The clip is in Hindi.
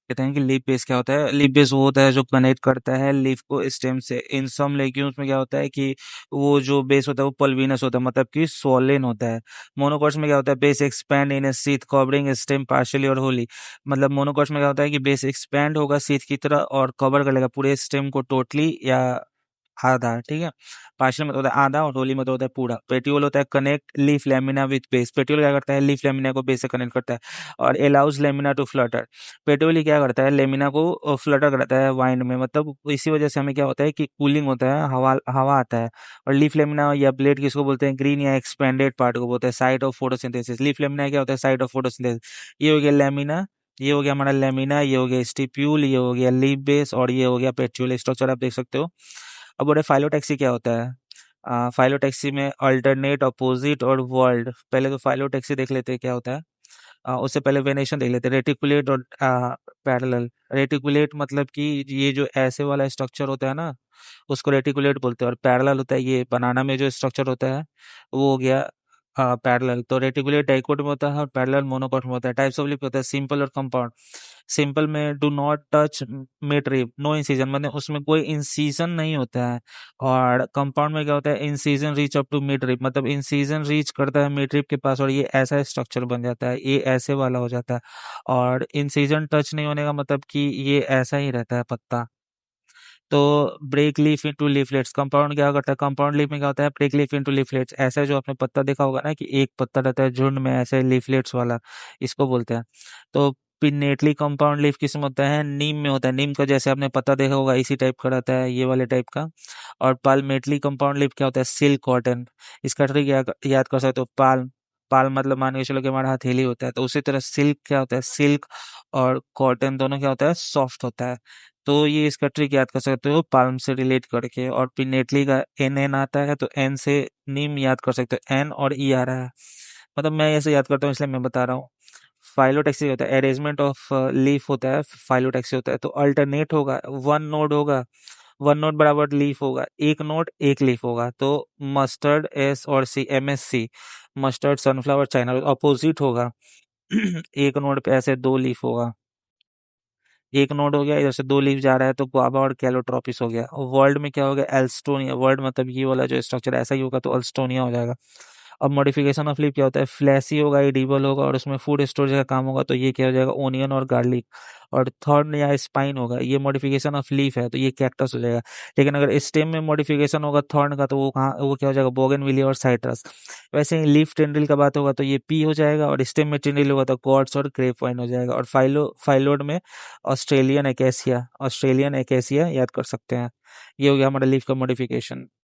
कहते हैं कि लीफ बेस क्या होता है। लीफ बेस वो होता है जो कनेक्ट करता है लीफ को स्टेम से। इन सम लेग्यूम्स में क्या होता है कि वो जो बेस होता है वो पल्विनस होता है, मतलब कि स्वोलन होता है। मोनोकॉट्स में क्या होता है, बेस एक्सपैंड इन ए शीथ कवरिंग स्टेम पार्शियली और होली। मतलब मोनोकॉट्स में क्या होता है कि बेस एक्सपैंड होगा शीथ की तरह और कवर कर लेगा पूरे स्टेम को टोटली या आधा, ठीक है। पार्शियल मतलब होता है आधा और होली मतलब होता है पूरा। पेटियोल होता है connect leaf lamina with base. Petiole क्या करता है, लीफ लेमिना को बेस से कनेक्ट करता है और अलाउज लेमिना टू फ्लटर। पेटियोली क्या करता है, लेमिना को फ्लटर कराता है वाइंड में, मतलब इसी वजह से हमें क्या होता है कि कूलिंग होता है, हवा हवा आता है। और लीफ लेमिना या ब्लेड किसको बोलते हैं, ग्रीन या एक्सपेंडेड पार्ट को बोलते हैं site of photosynthesis. Leaf lamina क्या होता है, साइट ऑफ फोटोसिंथेसिस। ये हो गया लेमिना, ये हो गया हमारा लेमिना, ये हो गया स्टिप्यूल, ये हो गया लीफ बेस और ये हो गया पेट्यूल। स्ट्रक्चर आप देख सकते हो। अब बोले फाइलोटैक्सी क्या होता है। फाइलोटैक्सी में अल्टरनेट, अपोजिट और वर्ल्ड। पहले तो फाइलोटैक्सी देख लेते हैं क्या होता है। उससे पहले वेनेशन देख लेते हैं, रेटिकुलेट और पैरेलल। रेटिकुलेट मतलब कि ये जो ऐसे वाला स्ट्रक्चर होता है ना, उसको रेटिकुलेट बोलते हैं। और पैरेलल होता है ये बनाना में जो स्ट्रक्चर होता है, वो हो गया पैरेलल। तो रेटिकुलेट डाइकोट में होता है और पैरेलल मोनोकोट में होता है। टाइप्स ऑफ लिप होता है सिंपल और कंपाउंड। सिंपल में do not touch mid rib, no incision, मतलब उसमें कोई इंसिजन नहीं होता है। और कंपाउंड में क्या होता है, incision reach up to mid rib, मतलब इंसिजन रीच करता है मिड रिब के पास और ये ऐसा स्ट्रक्चर बन जाता है, ये ऐसे वाला हो जाता है। और इंसिजन टच नहीं होने का मतलब कि ये ऐसा ही रहता है पत्ता। तो break leaf into leaflets, compound क्या करता है, कंपाउंड लीफ में क्या होता है, ब्रेक लीफ इनटू लीफलेट्स। ऐसा जो आपने पत्ता देखा होगा ना कि एक पत्ता रहता है झुंड में ऐसे लीफलेट्स वाला, इसको बोलते हैं। तो पिनेटली कंपाउंड लीफ किस में होता है, नीम में होता है। नीम का जैसे आपने पत्ता देखा होगा इसी टाइप का रहता है, ये वाले टाइप का। और पाल्मेटली कंपाउंड लीफ क्या होता है, सिल्क कॉटन। इसका ट्रिक याद कर सकते हो। पाल्म, पाल्म मतलब मान के चलो कि हमारा हथेली होता है, तो उसी तरह सिल्क क्या होता है, सिल्क और कॉटन दोनों क्या होता है, सॉफ्ट होता है। तो ये इसका ट्रिक याद कर सकते हो पाल्म से रिलेट करके। और पिनेटली का एन एन आता है तो एन से नीम याद कर सकते हो, एन और ई आ रहा है। मतलब मैं ऐसे याद करता हूँ इसलिए मैं बता रहा हूँ। फाइलोटैक्सी होता है अरेंजमेंट ऑफ लीफ होता है, फाइलोटैक्सी होता है। तो अल्टरनेट होगा, वन नोड होगा, वन नोड बराबर लीफ होगा, एक नोड एक लीफ होगा। तो मस्टर्ड एस और C, M S C, mustard sunflower चाइना। अपोजिट होगा एक नोड पे ऐसे दो लीफ होगा, एक नोड हो गया, इधर से दो लीफ जा रहा है तो गुआवा और कैलोट्रोपिस हो गया। वर्ल्ड में क्या हो गया, एल्स्टोनिया। वर्ल्ड मतलब ये वाला जो स्ट्रक्चर ऐसा ही होगा तो अल्स्टोनिया हो जाएगा। अब मॉडिफिकेशन ऑफ लीफ क्या होता है, फ्लैसी होगा, एडिबल होगा और उसमें फूड स्टोरेज का काम होगा, तो ये क्या हो जाएगा, ओनियन और गार्लिक। और थर्ड या स्पाइन होगा, ये मॉडिफिकेशन ऑफ लीफ है तो ये कैक्टस हो जाएगा। लेकिन अगर स्टेम में मॉडिफिकेशन होगा थॉर्न का तो वो कहाँ, वो क्या हो जाएगा, बोगनविलिया और साइट्रस। वैसे ही लीफ टेंड्रिल का बात होगा तो ये पी हो जाएगा, और स्टेम में टेंड्रिल होगा तो कॉर्ड्स और ग्रेप वाइन हो जाएगा। और फाइलोड में ऑस्ट्रेलियन एकेसिया, ऑस्ट्रेलियन एकेसिया याद कर सकते हैं। ये हो गया हमारा लीफ का मॉडिफिकेशन।